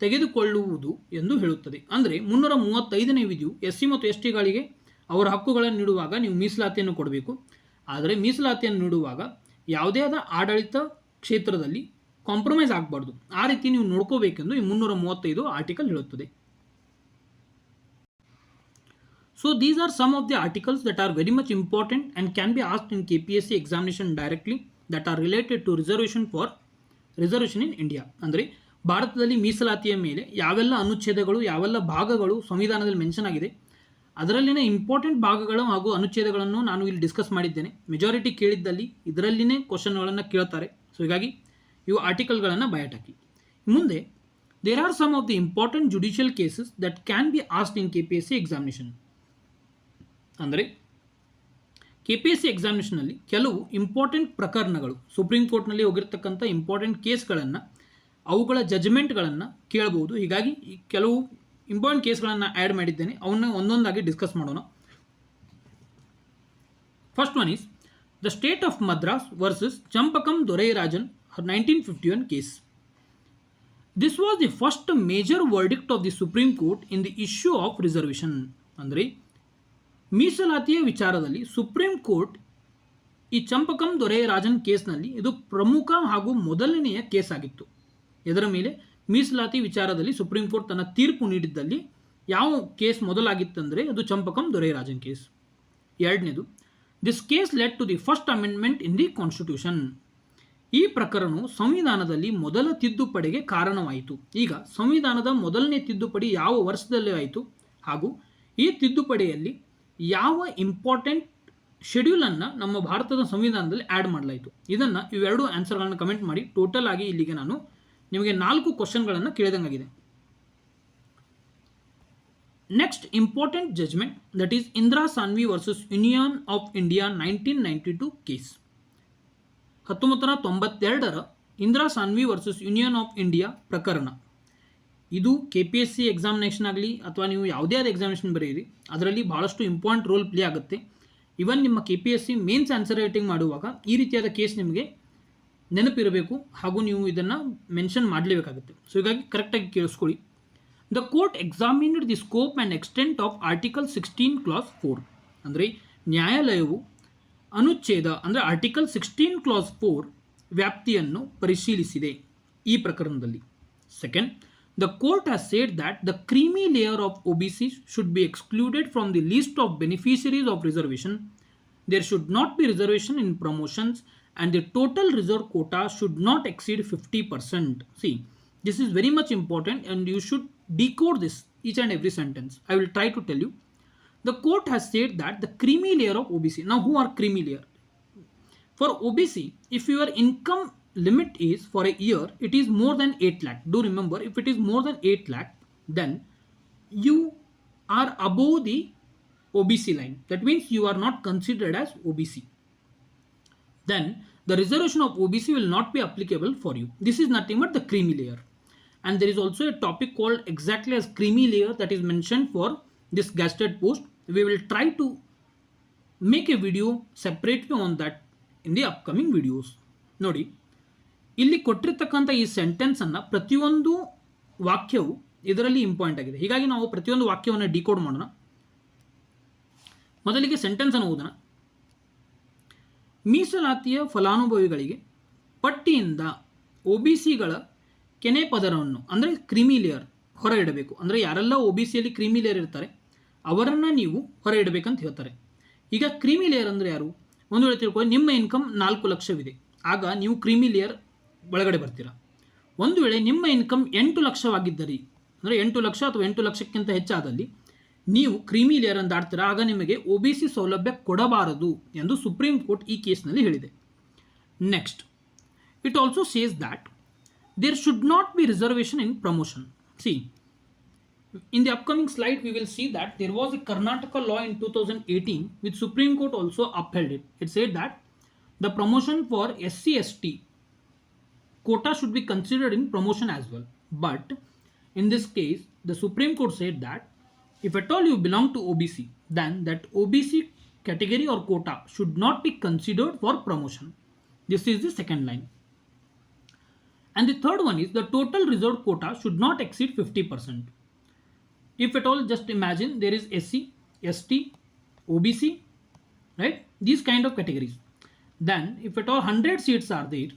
ತೆಗೆದುಕೊಳ್ಳುವುದು ಎಂದು ಹೇಳುತ್ತದೆ. ಅಂದರೆ 335ನೇ ವಿಧಿಯು SC ಮತ್ತು STಗಳಿಗೆ ಅವರ ಹಕ್ಕುಗಳನ್ನು ನೀಡುವಾಗ ನೀವು ಮೀಸಲಾತಿಯನ್ನು ಕೊಡಬೇಕು. ಆದರೆ ಮೀಸಲಾತಿಯನ್ನು ನೀಡುವಾಗ ಯಾವುದೇ ಆದ ಆಡಳಿತ ಕ್ಷೇತ್ರದಲ್ಲಿ ಕಾಂಪ್ರಮೈಸ್ ಆಗಬಾರ್ದು. ಆ ರೀತಿ ನೀವು ನೋಡ್ಕೋಬೇಕೆಂದು ಈ 335 ಆರ್ಟಿಕಲ್ ಹೇಳುತ್ತದೆ. So these are some of the articles that are very much important and can be asked in KPSC examination directly that are related to reservation in India. ಅಂದರೆ ಭಾರತದಲ್ಲಿ ಮೀಸಲಾತಿಯ ಮೇಲೆ ಯಾವೆಲ್ಲ ಅನುಚ್ಛೇದಗಳು ಯಾವೆಲ್ಲ ಭಾಗಗಳು ಸಂವಿಧಾನದಲ್ಲಿ ಮೆನ್ಷನ್ ಆಗಿದೆ, ಅದರಲ್ಲಿನ ಇಂಪಾರ್ಟೆಂಟ್ ಭಾಗಗಳು ಹಾಗೂ ಅನುಚ್ಛೇದಗಳನ್ನು ನಾನು ಇಲ್ಲಿ ಡಿಸ್ಕಸ್ ಮಾಡಿದ್ದೇನೆ. ಮೆಜಾರಿಟಿ ಕೇಳಿದ್ದಲ್ಲಿ ಇದರಲ್ಲಿನೇ ಕ್ವಶನ್ಗಳನ್ನು ಕೇಳ್ತಾರೆ. ಸೊ ಹೀಗಾಗಿ ಇವು ಆರ್ಟಿಕಲ್ಗಳನ್ನು ಬಯಟ್ ಹಾಕಿ. ಮುಂದೆ there are some of the important judicial cases that can be asked in KPSC examination. ಅಂದರೆ KPSC ಎಕ್ಸಾಮಿನೇಷನಲ್ಲಿ ಕೆಲವು ಇಂಪಾರ್ಟೆಂಟ್ ಪ್ರಕರಣಗಳು, ಸುಪ್ರೀಂ ಕೋರ್ಟ್ನಲ್ಲಿ ಹೋಗಿರ್ತಕ್ಕಂಥ ಇಂಪಾರ್ಟೆಂಟ್ ಕೇಸ್ಗಳನ್ನು, ಅವುಗಳ ಜಜ್ಮೆಂಟ್ಗಳನ್ನು ಕೇಳಬಹುದು. ಹೀಗಾಗಿ ಕೆಲವು ಇಂಪಾರ್ಟೆಂಟ್ ಕೇಸ್ಗಳನ್ನು ಆ್ಯಡ್ ಮಾಡಿದ್ದೇನೆ, ಅವನ್ನ ಒಂದೊಂದಾಗಿ ಡಿಸ್ಕಸ್ ಮಾಡೋಣ. First one is the state of Madras versus Champakam Dorairajan 1951 case. This was the first major verdict of the Supreme Court in the issue of reservation. ಅಂದರೆ ಮೀಸಲಾತಿಯ ವಿಚಾರದಲ್ಲಿ ಸುಪ್ರೀಂ ಕೋರ್ಟ್ ಈ ಚಂಪಕಂ ದೊರೈರಾಜನ್ ಕೇಸ್ನಲ್ಲಿ ಇದು ಪ್ರಮುಖ ಹಾಗೂ ಮೊದಲನೆಯ ಕೇಸ್ ಆಗಿತ್ತು. ಇದರ ಮೇಲೆ ಮೀಸಲಾತಿ ವಿಚಾರದಲ್ಲಿ ಸುಪ್ರೀಂ ಕೋರ್ಟ್ ತನ್ನ ತೀರ್ಪು ನೀಡಿದ್ದಲ್ಲಿ ಯಾವ ಕೇಸ್ ಮೊದಲಾಗಿತ್ತಂದರೆ ಅದು ಚಂಪಕಂ ದೊರೈರಾಜನ್ ಕೇಸ್. ಎರಡನೇದು, this case led to the first amendment in the constitution. ಈ ಪ್ರಕರಣವು ಸಂವಿಧಾನದಲ್ಲಿ ಮೊದಲ ತಿದ್ದುಪಡಿಗೆ ಕಾರಣವಾಯಿತು. ಈಗ ಸಂವಿಧಾನದ ಮೊದಲನೇ ತಿದ್ದುಪಡಿ ಯಾವ ವರ್ಷದಲ್ಲಿ ಆಯಿತು ಹಾಗೂ ಈ ತಿದ್ದುಪಡಿಯಲ್ಲಿ ಯಾವ ಇಂಪಾರ್ಟೆಂಟ್ ಶೆಡ್ಯೂಲನ್ನು ನಮ್ಮ ಭಾರತದ ಸಂವಿಧಾನದಲ್ಲಿ ಆ್ಯಡ್ ಮಾಡಲಾಯಿತು. ಇದನ್ನು ಇವೆರಡು ಆನ್ಸರ್ಗಳನ್ನು ಕಮೆಂಟ್ ಮಾಡಿ. ಟೋಟಲ್ ಆಗಿ ಇಲ್ಲಿಗೆ ನಾನು ನಿಮಗೆ 4 ಕ್ವಶನ್ಗಳನ್ನು ಕೇಳಿದಂಗಾಗಿದೆ. Next important judgement, that is Indira Sawhney versus union of India 1992 case. 1992ರ Indira Sawhney versus union of India ಪ್ರಕರಣ. ಇದು KPSC ಎಕ್ಸಾಮಿನೇಷನ್ ಆಗಲಿ ಅಥವಾ ನೀವು ಯಾವುದೇ ಆದ ಎಕ್ಸಾಮಿನೇಷನ್ ಬರೆಯಿರಿ, ಅದರಲ್ಲಿ ಭಾಳಷ್ಟು ಇಂಪಾರ್ಟೆಂಟ್ ರೋಲ್ ಪ್ಲೇ ಆಗುತ್ತೆ. ಇವನ್ ನಿಮ್ಮ KPSC ಮೇನ್ಸ್ ಆನ್ಸರ್ ರೈಟಿಂಗ್ ಮಾಡುವಾಗ ಈ ರೀತಿಯಾದ ಕೇಸ್ ನಿಮಗೆ ನೆನಪಿರಬೇಕು ಹಾಗೂ ನೀವು ಇದನ್ನು ಮೆನ್ಷನ್ ಮಾಡಲೇಬೇಕಾಗುತ್ತೆ. ಸೊ ಹೀಗಾಗಿ ಕರೆಕ್ಟಾಗಿ ಕೇಳಿಸ್ಕೊಳ್ಳಿ. The court examined the scope and extent of article 16 clause 4. ಅಂದರೆ ನ್ಯಾಯಾಲಯವು ಅನುಚ್ಛೇದ ಅಂದರೆ ಆರ್ಟಿಕಲ್ 16 clause 4 ವ್ಯಾಪ್ತಿಯನ್ನು ಪರಿಶೀಲಿಸಿದೆ ಈ ಪ್ರಕರಣದಲ್ಲಿ. Second, the court has said that the creamy layer of OBC should be excluded from the list of beneficiaries of reservation. There should not be reservation in promotions and the total reserve quota should not exceed 50%. See, this is very much important and you should decode this each and every sentence. I will try to tell you. The court has said that the creamy layer of OBC. Now, who are creamy layer? For OBC, if your income limit is for a year, it is more than 8 lakh. Do remember, if it is more than 8 lakh, then you are above the OBC line. That means you are not considered as OBC. Then the reservation of OBC will not be applicable for you. This is nothing but the creamy layer. And there is also a topic called exactly as creamy layer that is mentioned for this gazetted post. We will try to make a video separately on that in the upcoming videos. ನೋಡಿ, ಇಲ್ಲಿ ಕೊಟ್ಟಿರ್ತಕ್ಕಂಥ ಈ ಸೆಂಟೆನ್ಸನ್ನು ಪ್ರತಿಯೊಂದು ವಾಕ್ಯವು ಇದರಲ್ಲಿ ಇಂಪಾರ್ಟೆಂಟ್ ಆಗಿದೆ. ಹೀಗಾಗಿ ನಾವು ಪ್ರತಿಯೊಂದು ವಾಕ್ಯವನ್ನು ಡಿಕೋಡ್ ಮಾಡೋಣ. ಮೊದಲಿಗೆ ಸೆಂಟೆನ್ಸನ್ನು ಓದೋಣ. ಮೀಸಲಾತಿಯ ಫಲಾನುಭವಿಗಳಿಗೆ ಪಟ್ಟಿಯಿಂದ OBCಗಳ ಕೆನೆ ಪದರವನ್ನು ಅಂದರೆ ಕ್ರೀಮಿ ಲೇಯರ್ ಹೊರ ಇಡಬೇಕು. ಅಂದರೆ ಯಾರೆಲ್ಲ OBCಯಲ್ಲಿ ಕ್ರೀಮಿ ಲೇಯರ್ ಇರ್ತಾರೆ ಅವರನ್ನು ನೀವು ಹೊರ ಇಡಬೇಕಂತ ಹೇಳ್ತಾರೆ. ಈಗ ಕ್ರೀಮಿ ಲೇಯರ್ ಅಂದರೆ ಯಾರು? ಒಂದು ವೇಳೆ ತಿಳ್ಕೊಳ್ಳಿ, ನಿಮ್ಮ ಇನ್ಕಮ್ 4 ಲಕ್ಷವಿದೆ, ಆಗ ನೀವು ಕ್ರೀಮಿ ಲೇಯರ್ ಒಳಗಡೆ ಬರ್ತೀರಾ. ಒಂದು ವೇಳೆ ನಿಮ್ಮ ಇನ್ಕಮ್ 8 ಲಕ್ಷವಾಗಿದ್ದರೆ, ಅಂದರೆ 8 ಲಕ್ಷ ಅಥವಾ 8 ಲಕ್ಷಕ್ಕಿಂತ ಹೆಚ್ಚಾದಲ್ಲಿ ನೀವು ಕ್ರೀಮಿ ಲೇಯರ್ ಅನ್ನು ದಾಟ್ತೀರಾ, ಆಗ ನಿಮಗೆ OBC ಸೌಲಭ್ಯ ಕೊಡಬಾರದು ಎಂದು ಸುಪ್ರೀಂ ಕೋರ್ಟ್ ಈ ಕೇಸ್ನಲ್ಲಿ ಹೇಳಿದೆ. Next, it also says that there should not be reservation in promotion. See, in the upcoming slide we will see that there was a Karnataka law in 2018 which Supreme Court also upheld it. It said that the promotion for SC/ST quota should be considered in promotion as well. But in this case the Supreme Court said that if at all you belong to OBC, then that OBC category or quota should not be considered for promotion. This is the second line. And the third one is the total reserved quota should not exceed 50%. If at all, just imagine there is SC, ST, OBC, right? These kind of categories. Then if at all 100 seats are there,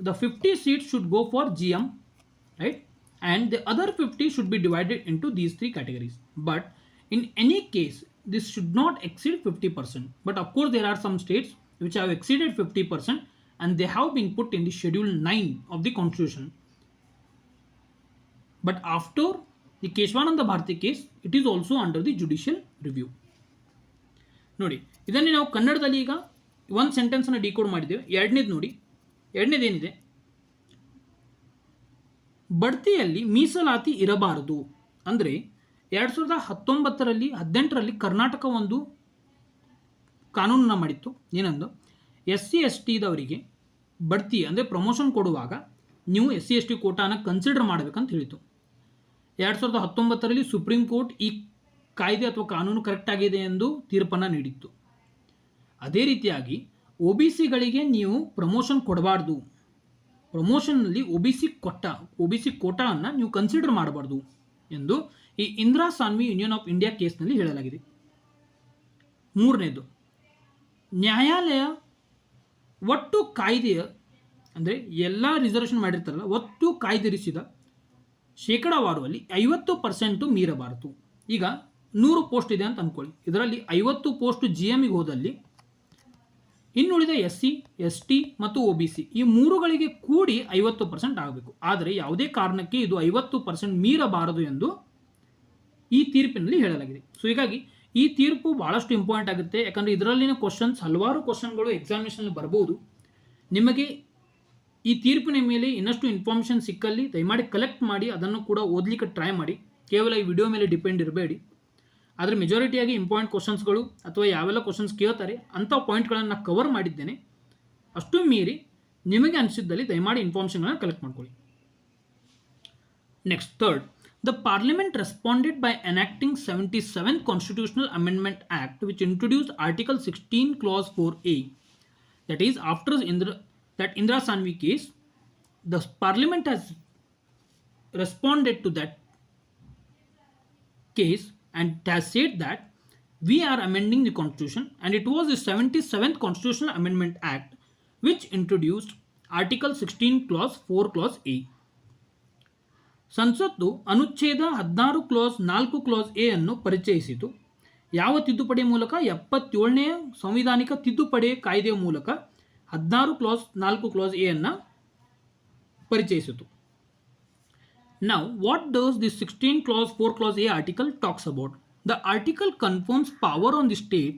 the 50 seats should go for GM, right? And the other 50 should be divided into these 3 categories. But in any case, this should not exceed 50%. But of course, there are some states which have exceeded 50%. And they have been put in the Schedule 9 of the Constitution. But after the Keshwananda Bharati case, it is also under the judicial review. ನೋಡಿ, ಇದನ್ನೇ ನಾವು ಕನ್ನಡದಲ್ಲಿ ಈಗ ಒಂದು ಸೆಂಟೆನ್ಸನ್ನು ಡಿಕೋಡ್ ಮಾಡಿದ್ದೇವೆ. ಎರಡನೇದು ನೋಡಿ, ಎರಡನೇದೇನಿದೆ, ಬಡ್ತಿಯಲ್ಲಿ ಮೀಸಲಾತಿ ಇರಬಾರದು. ಅಂದರೆ 2019ರಲ್ಲಿ 18ರಲ್ಲಿ ಕರ್ನಾಟಕ ಒಂದು ಕಾನೂನನ್ನು ಮಾಡಿತ್ತು. ಏನಂದು SC ST ದವರಿಗೆ ಬಡ್ತಿ ಅಂದರೆ ಪ್ರಮೋಷನ್ ಕೊಡುವಾಗ ನೀವು SC ST ಕೋಟಾನ ಕನ್ಸಿಡರ್ ಮಾಡಬೇಕಂತ ಹೇಳಿತು. 2019ರಲ್ಲಿ ಸುಪ್ರೀಂ ಕೋರ್ಟ್ ಈ ಕಾಯ್ದೆ ಅಥವಾ ಕಾನೂನು ಕರೆಕ್ಟ್ ಆಗಿದೆ ಎಂದು ತೀರ್ಪನ್ನು ನೀಡಿತ್ತು. ಅದೇ ರೀತಿಯಾಗಿ OBCಗಳಿಗೆ ನೀವು ಪ್ರಮೋಷನ್ ಕೊಡಬಾರ್ದು, ಪ್ರಮೋಷನ್ನಲ್ಲಿ OBC ಕೋಟಾವನ್ನು ನೀವು ಕನ್ಸಿಡರ್ ಮಾಡಬಾರ್ದು ಎಂದು ಈ Indira Sawhney union of India ಕೇಸ್ನಲ್ಲಿ ಹೇಳಲಾಗಿದೆ. ಮೂರನೇದು, ನ್ಯಾಯಾಲಯ ಒಟ್ಟು ಕಾಯ್ದೆಯ ಅಂದರೆ ಎಲ್ಲ ರಿಸರ್ವೇಷನ್ ಮಾಡಿರ್ತಾರಲ್ಲ ಒಟ್ಟು ಕಾಯ್ದಿರಿಸಿದ ಶೇಕಡಾವಾರುವಲ್ಲಿ 50% ಮೀರಬಾರದು. ಈಗ 100 ಪೋಸ್ಟ್ ಇದೆ ಅಂತ ಅಂದ್ಕೊಳ್ಳಿ, ಇದರಲ್ಲಿ 50 ಪೋಸ್ಟ್ GMಗೆ ಹೋದಲ್ಲಿ ಇನ್ನುಳಿದ SC ST ಮತ್ತು OBC ಈ ಮೂರುಗಳಿಗೆ ಕೂಡಿ 50% ಆಗಬೇಕು. ಆದರೆ ಯಾವುದೇ ಕಾರಣಕ್ಕೆ ಇದು 50% ಮೀರಬಾರದು ಎಂದು ಈ ತೀರ್ಪಿನಲ್ಲಿ ಹೇಳಲಾಗಿದೆ. ಸೊ ಹೀಗಾಗಿ ಈ ತೀರ್ಪು ಭಾಳಷ್ಟು ಇಂಪಾರ್ಟೆಂಟ್ ಆಗುತ್ತೆ, ಯಾಕಂದರೆ ಇದರಲ್ಲಿನ ಕ್ವಶನ್ಸ್ ಹಲವಾರು ಕ್ವಶನ್ಗಳು ಎಕ್ಸಾಮಿನೇಷನಲ್ಲಿ ಬರ್ಬೋದು. ನಿಮಗೆ ಈ ತೀರ್ಪಿನ ಮೇಲೆ ಇನ್ನಷ್ಟು ಇನ್ಫಾರ್ಮೇಷನ್ ಸಿಕ್ಕಲ್ಲಿ ದಯಮಾಡಿ ಕಲೆಕ್ಟ್ ಮಾಡಿ ಅದನ್ನು ಕೂಡ ಓದಲಿಕ್ಕೆ ಟ್ರೈ ಮಾಡಿ. ಕೇವಲ ಈ ವಿಡಿಯೋ ಮೇಲೆ ಡಿಪೆಂಡ್ ಇರಬೇಡಿ. ಆದರೆ ಮೆಜಾರಿಟಿಯಾಗಿ ಇಂಪಾರ್ಟೆಂಟ್ ಕ್ವಶನ್ಸ್ಗಳು ಅಥವಾ ಯಾವೆಲ್ಲ ಕ್ವಶನ್ಸ್ ಕೇಳ್ತಾರೆ ಅಂಥ ಪಾಯಿಂಟ್ಗಳನ್ನು ನಾನು ಕವರ್ ಮಾಡಿದ್ದೇನೆ. ಅಷ್ಟು ಮೀರಿ ನಿಮಗೆ ಅನಿಸಿದ್ದಲ್ಲಿ ದಯಮಾಡಿ ಇನ್ಫಾರ್ಮೇಷನ್ಗಳನ್ನು ಕಲೆಕ್ಟ್ ಮಾಡ್ಕೊಳ್ಳಿ. Next, third, the Parliament responded by enacting 77th Constitutional Amendment Act, which introduced Article 16 Clause 4A. That is, after Indira Sanvi case, the Parliament has responded to that case and has said that we are amending the Constitution, and it was the 77th Constitutional Amendment Act which introduced Article 16 Clause 4 Clause A. ಸಂಸತ್ತು ಅನುಚ್ಛೇದ 16 ಕ್ಲಾಸ್ 4 ಕ್ಲಾಸ್ ಎ ಅನ್ನು ಪರಿಚಯಿಸಿತು. ಯಾವ ತಿದ್ದುಪಡಿ ಮೂಲಕ? 77ನೇ ಸಂವಿಧಾನಿಕ ತಿದ್ದುಪಡಿ ಕಾಯ್ದೆಯ ಮೂಲಕ 16 ಕ್ಲಾಸ್ 4 ಕ್ಲಾಸ್ ಎ ಅನ್ನು ಪರಿಚಯಿಸಿತು. Now, what does this 16 clause 4 clause A article talks about? The article confirms power on the state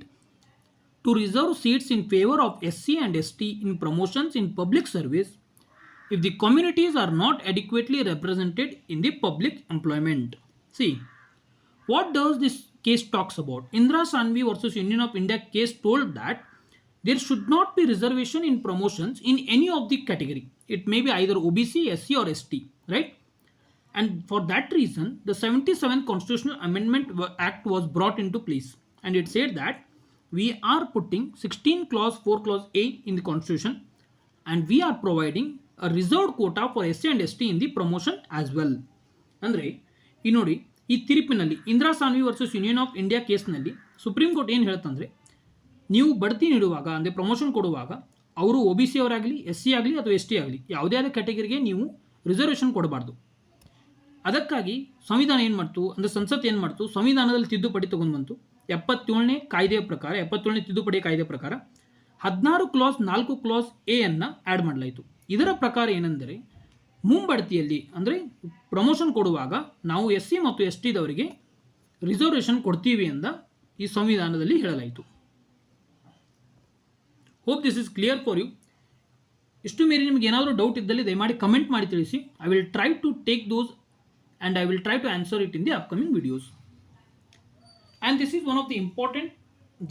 to reserve seats in favor of SC and ST in promotions in public service if the communities are not adequately represented in the public employment. See, what does this case talks about? Indira Sanvi versus Union of India case told that there should not be reservation in promotions in any of the category. It may be either OBC, SC or ST, right? And for that reason, the 77th Constitutional Amendment Act was brought into place. And it said that we are putting 16 clause 4 clause A in the Constitution, and we are providing a reserved quota for SC and ST in the promotion as well. ಅಂದರೆ ಈ ನೋಡಿ, ಈ ತೀರ್ಪಿನಲ್ಲಿ Indira Sawhney versus union of India ಕೇಸ್ನಲ್ಲಿ ಸುಪ್ರೀಂ ಕೋರ್ಟ್ ಏನು ಹೇಳ್ತಂದರೆ, ನೀವು ಬಡ್ತಿ ನೀಡುವಾಗ ಅಂದರೆ ಪ್ರಮೋಷನ್ ಕೊಡುವಾಗ ಅವರು OBC ಅವರಾಗಲಿ SC ಆಗಲಿ ಅಥವಾ ST ಆಗಲಿ ಯಾವುದೇ ಆದ ಕ್ಯಾಟಗರಿಗೆ ನೀವು ರಿಸರ್ವೇಷನ್ ಕೊಡಬಾರ್ದು. ಅದಕ್ಕಾಗಿ ಸಂವಿಧಾನ ಏನು ಮಾಡ್ತು ಅಂದರೆ ಸಂಸತ್ ಏನು ಮಾಡ್ತು, ಸಂವಿಧಾನದಲ್ಲಿ ತಿದ್ದುಪಡಿ ತಗೊಂಡು ಬಂತು. 77ನೇ ಕಾಯ್ದೆಯ ಪ್ರಕಾರ 77ನೇ ತಿದ್ದುಪಡಿ ಕಾಯ್ದೆಯ ಪ್ರಕಾರ 16 ಕ್ಲಾಸ್ 4 ಕ್ಲಾಸ್ ಎ ಅನ್ನು ಆ್ಯಡ್ ಮಾಡಲಾಯಿತು. ಇದರ ಪ್ರಕಾರ ಏನೆಂದರೆ, ಮುಂಬಡ್ತಿಯಲ್ಲಿ ಅಂದರೆ ಪ್ರಮೋಷನ್ ಕೊಡುವಾಗ ನಾವು SC ಮತ್ತು ST ದವರಿಗೆ ರಿಸರ್ವೇಷನ್ ಕೊಡ್ತೀವಿ ಅಂತ ಈ ಸಂವಿಧಾನದಲ್ಲಿ ಹೇಳಲಾಯಿತು. Hope this is clear for you. ಇಷ್ಟು ಮೀರಿ ನಿಮಗೆ ಏನಾದರೂ ಡೌಟ್ ಇದ್ದಲ್ಲಿ ದಯಮಾಡಿ ಕಮೆಂಟ್ ಮಾಡಿ ತಿಳಿಸಿ. I will try to take those and I will try to answer it in the upcoming videos. And this is one of the important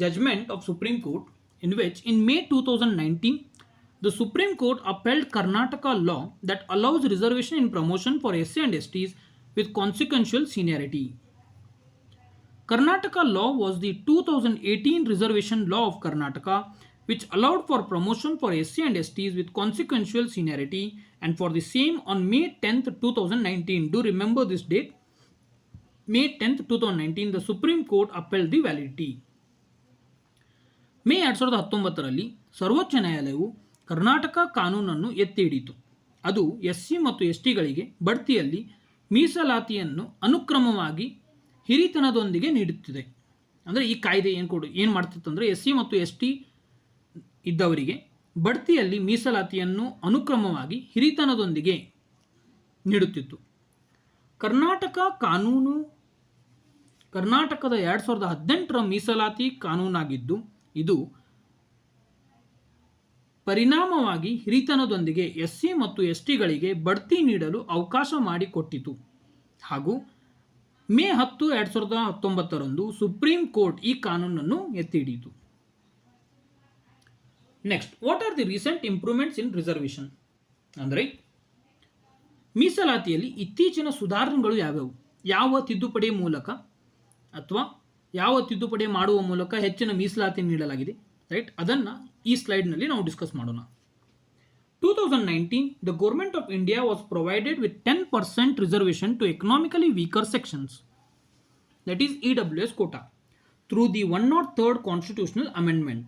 judgment of Supreme Court, in which in May 2019 the Supreme Court upheld Karnataka law that allows reservation in promotion for SC and STs with consequential seniority. Karnataka law was the 2018 reservation law of Karnataka, which allowed for promotion for SC and STs with consequential seniority, and for the same on May 10th 2019. Do remember this date, May 10th 2019 the Supreme Court upheld the validity. May 2019ರಲ್ಲಿ ಸರ್ವೋಚ್ಚ ನ್ಯಾಯಾಲಯವು ಕರ್ನಾಟಕ ಕಾನೂನನ್ನು ಎತ್ತಿ ಹಿಡಿಯಿತು. ಅದು SC ಮತ್ತು STಗಳಿಗೆ ಬಡ್ತಿಯಲ್ಲಿ ಮೀಸಲಾತಿಯನ್ನು ಅನುಕ್ರಮವಾಗಿ ಹಿರಿತನದೊಂದಿಗೆ ನೀಡುತ್ತಿದೆ. ಅಂದರೆ ಈ ಕಾಯ್ದೆ ಏನು ಮಾಡ್ತಿತ್ತಂದರೆ, SC ಮತ್ತು ST ಇದ್ದವರಿಗೆ ಬಡ್ತಿಯಲ್ಲಿ ಮೀಸಲಾತಿಯನ್ನು ಅನುಕ್ರಮವಾಗಿ ಹಿರಿತನದೊಂದಿಗೆ ನೀಡುತ್ತಿತ್ತು. ಕರ್ನಾಟಕದ 2018ರ ಮೀಸಲಾತಿ ಕಾನೂನಾಗಿದ್ದು, ಇದು ಪರಿಣಾಮವಾಗಿ ಹಿರಿತನದೊಂದಿಗೆ SC ಮತ್ತು STಗಳಿಗೆ ಬಡ್ತಿ ನೀಡಲು ಅವಕಾಶ ಮಾಡಿಕೊಟ್ಟಿತು. ಹಾಗೂ ಮೇ 10, 2019ರಂದು ಸುಪ್ರೀಂ ಕೋರ್ಟ್ ಈ ಕಾನೂನನ್ನು ಎತ್ತಿ ಹಿಡಿಯಿತು. Next, what are the recent improvements in reservation? ಅಂದರೆ ಮೀಸಲಾತಿಯಲ್ಲಿ ಇತ್ತೀಚಿನ ಸುಧಾರಣೆಗಳು ಯಾವ್ಯಾವು? ಯಾವ ತಿದ್ದುಪಡಿ ಮೂಲಕ ಅಥವಾ ಯಾವ ತಿದ್ದುಪಡಿ ಮಾಡುವ ಮೂಲಕ ಹೆಚ್ಚಿನ ಮೀಸಲಾತಿ ನೀಡಲಾಗಿದೆ, ರೈಟ್? ಅದನ್ನು ಈ ಸ್ಲೈಡ್ನಲ್ಲಿ ನಾವು ಡಿಸ್ಕಸ್ ಮಾಡೋಣ. 2019, the Government of India was provided with 10% reservation to economically weaker sections, that is EWS quota, through the 103rd Constitutional Amendment.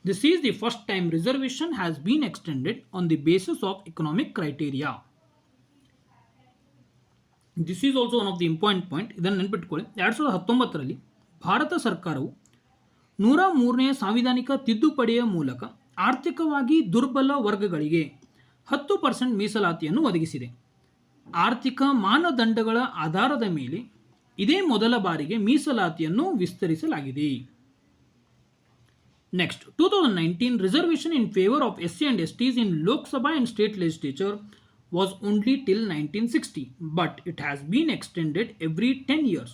This is the first time reservation has been extended on the basis of economic criteria. This is also one of the important point. ಇದನ್ನು ನೆನಪಿಟ್ಕೊಳ್ಳಿ. 2019ರಲ್ಲಿ ಭಾರತ ಸರ್ಕಾರವು 103ನೇ ಸಾಂವಿಧಾನಿಕ ತಿದ್ದುಪಡಿಯ ಮೂಲಕ ಆರ್ಥಿಕವಾಗಿ ದುರ್ಬಲ ವರ್ಗಗಳಿಗೆ 10% ಮೀಸಲಾತಿಯನ್ನು ಒದಗಿಸಿದೆ. ಆರ್ಥಿಕ ಮಾನದಂಡಗಳ ಆಧಾರದ ಮೇಲೆ ಇದೇ ಮೊದಲ ಬಾರಿಗೆ ಮೀಸಲಾತಿಯನ್ನು ವಿಸ್ತರಿಸಲಾಗಿದೆ. Next, 2019 reservation in favour of SC and STs in Lok Sabha and state legislature was only till 1960, but it has been extended every 10 years.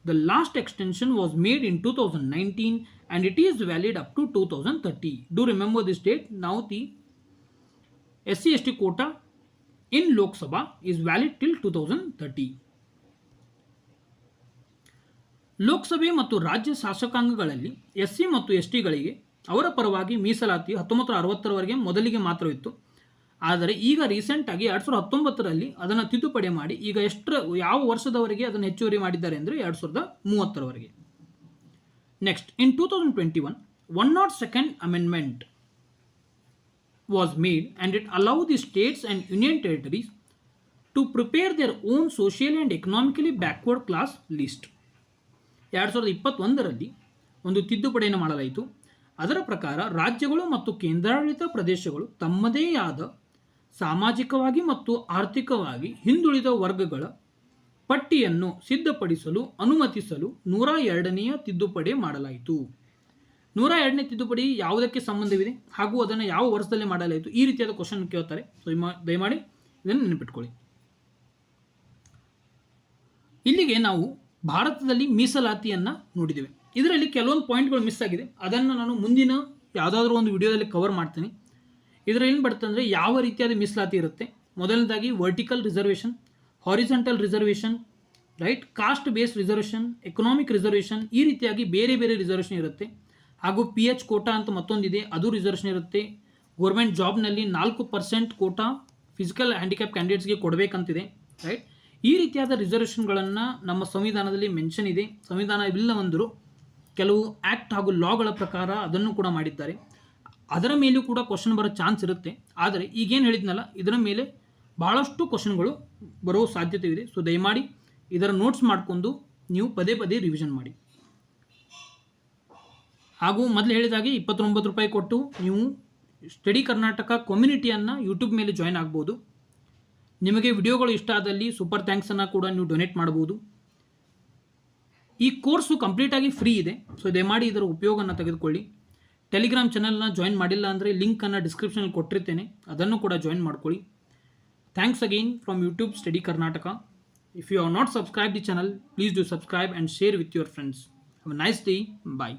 The last extension was made in 2019 and it is valid up to 2030. Do remember this date. Now the SC/ST quota in Lok Sabha is valid till 2030. ಲೋಕಸಭೆ ಮತ್ತು ರಾಜ್ಯ ಶಾಸಕಾಂಗಗಳಲ್ಲಿ SC ಮತ್ತು STಗಳಿಗೆ ಅವರ ಪರವಾಗಿ ಮೀಸಲಾತಿ 1960ರವರೆಗೆ ಮೊದಲಿಗೆ ಮಾತ್ರವಿತ್ತು. ಆದರೆ ಈಗ ರೀಸೆಂಟಾಗಿ 2019ರಲ್ಲಿ ಅದನ್ನು ತಿದ್ದುಪಡಿ ಮಾಡಿ ಈಗ ಯಾವ ವರ್ಷದವರೆಗೆ ಅದನ್ನು ಹೆಚ್ಚುವರಿ ಮಾಡಿದ್ದಾರೆ ಅಂದರೆ 2030ರವರೆಗೆ. Next, in 2021, 102nd Amendment was made and it allowed the states and union territories to prepare their own socially and economically backward class list. 2021ರಲ್ಲಿ ಒಂದು ತಿದ್ದುಪಡಿಯನ್ನು ಮಾಡಲಾಯಿತು. ಅದರ ಪ್ರಕಾರ ರಾಜ್ಯಗಳು ಮತ್ತು ಕೇಂದ್ರಾಡಳಿತ ಪ್ರದೇಶಗಳು ತಮ್ಮದೇ ಆದ ಸಾಮಾಜಿಕವಾಗಿ ಮತ್ತು ಆರ್ಥಿಕವಾಗಿ ಹಿಂದುಳಿದ ವರ್ಗಗಳ ಪಟ್ಟಿಯನ್ನು ಸಿದ್ಧಪಡಿಸಲು ಅನುಮತಿಸಲು 102ನೇ ತಿದ್ದುಪಡಿ ಮಾಡಲಾಯಿತು. 102ನೇ ತಿದ್ದುಪಡಿ ಯಾವುದಕ್ಕೆ ಸಂಬಂಧವಿದೆ ಹಾಗೂ ಅದನ್ನು ಯಾವ ವರ್ಷದಲ್ಲಿ ಮಾಡಲಾಯಿತು? ಈ ರೀತಿಯಾದ ಕ್ವಶನ್ ಕೇಳ್ತಾರೆ. ಸೊ ದಯಮಾಡಿ ಇದನ್ನು ನೆನಪಿಟ್ಕೊಳ್ಳಿ. ಇಲ್ಲಿಗೆ ನಾವು ಭಾರತದಲ್ಲಿ ಮೀಸಲಾತಿಯನ್ನು ನೋಡಿದ್ದೇವೆ. ಇದರಲ್ಲಿ ಕೆಲವೊಂದು ಪಾಯಿಂಟ್ಗಳು ಮಿಸ್ ಆಗಿದೆ. ಅದನ್ನು ನಾನು ಮುಂದಿನ ಯಾವುದಾದ್ರೂ ಒಂದು ವಿಡಿಯೋದಲ್ಲಿ ಕವರ್ ಮಾಡ್ತೀನಿ. ಇದರಲ್ಲಿ ಏನು ಬರುತ್ತೆ ಅಂದರೆ ಯಾವ ರೀತಿಯಾದ ಮೀಸಲಾತಿ ಇರುತ್ತೆ. ಮೊದಲನೇದಾಗಿ vertical reservation, horizontal reservation, right, cost based reservation, economic reservation, ಈ ರೀತಿಯಾಗಿ ಬೇರೆ ಬೇರೆ ರಿಸರ್ವೇಷನ್ ಇರುತ್ತೆ. ಹಾಗೂ PH ಕೋಟಾ ಅಂತ ಮತ್ತೊಂದಿದೆ, ಅದು ರಿಸರ್ವೇಷನ್ ಇರುತ್ತೆ. ಗೌರ್ಮೆಂಟ್ ಜಾಬ್ನಲ್ಲಿ 4% ಕೋಟಾ ಫಿಸಿಕಲ್ ಹ್ಯಾಂಡಿಕ್ಯಾಪ್ ಕ್ಯಾಂಡಿಡೇಟ್ಸ್ಗೆ ಕೊಡಬೇಕಂತಿದೆ, ರೈಟ್. ಈ ರೀತಿಯಾದ ರಿಸರ್ವೇಷನ್ಗಳನ್ನು ನಮ್ಮ ಸಂವಿಧಾನದಲ್ಲಿ ಮೆನ್ಷನ್ ಇದೆ. ಸಂವಿಧಾನವಿಲ್ಲವಂದರೂ ಕೆಲವು ಆ್ಯಕ್ಟ್ ಹಾಗೂ ಲಾಗಳ ಪ್ರಕಾರ ಅದನ್ನು ಕೂಡ ಮಾಡಿದ್ದಾರೆ. ಅದರ ಮೇಲೂ ಕೂಡ ಕ್ವಶನ್ ಬರೋ ಚಾನ್ಸ್ ಇರುತ್ತೆ. ಆದರೆ ಈಗೇನು ಹೇಳಿದ್ನಲ್ಲ, ಇದರ ಮೇಲೆ ಭಾಳಷ್ಟು ಕ್ವಶನ್ಗಳು ಬರೋ ಸಾಧ್ಯತೆ ಇದೆ. ಸೊ ದಯಮಾಡಿ ಇದರ ನೋಟ್ಸ್ ಮಾಡಿಕೊಂಡು ನೀವು ಪದೇ ಪದೇ ರಿವಿಷನ್ ಮಾಡಿ. ಹಾಗೂ ಮೊದಲು ಹೇಳಿದಾಗೆ 29 ರೂಪಾಯಿ ಕೊಟ್ಟು ನೀವು ಸ್ಟಡಿ ಕರ್ನಾಟಕ ಕಮ್ಯುನಿಟಿಯನ್ನು ಯೂಟ್ಯೂಬ್ ಮೇಲೆ ಜಾಯ್ನ್ ಆಗ್ಬೋದು. ನಿಮಗೆ ವಿಡಿಯೋಗಳು ಇಷ್ಟ ಆದಲ್ಲಿ ಸೂಪರ್ ಥ್ಯಾಂಕ್ಸನ್ನು ಕೂಡ ನೀವು ಡೊನೇಟ್ ಮಾಡ್ಬೋದು. ಈ ಕೋರ್ಸು ಕಂಪ್ಲೀಟಾಗಿ ಫ್ರೀ ಇದೆ. ಸೊ ದಯಮಾಡಿ ಇದರ ಉಪಯೋಗವನ್ನು ತೆಗೆದುಕೊಳ್ಳಿ. ಟೆಲಿಗ್ರಾಮ್ ಚಾನಲ್ನ ಜಾಯಿನ್ ಮಾಡಿಲ್ಲ ಅಂದರೆ ಲಿಂಕನ್ನು ಡಿಸ್ಕ್ರಿಪ್ಷನಲ್ಲಿ ಕೊಟ್ಟಿರ್ತೇನೆ, ಅದನ್ನು ಕೂಡ ಜಾಯಿನ್ ಮಾಡ್ಕೊಳ್ಳಿ. Thanks again from YouTube study Karnataka. If you have not subscribe the channel, please do subscribe and share with your friends. Have a nice day. Bye.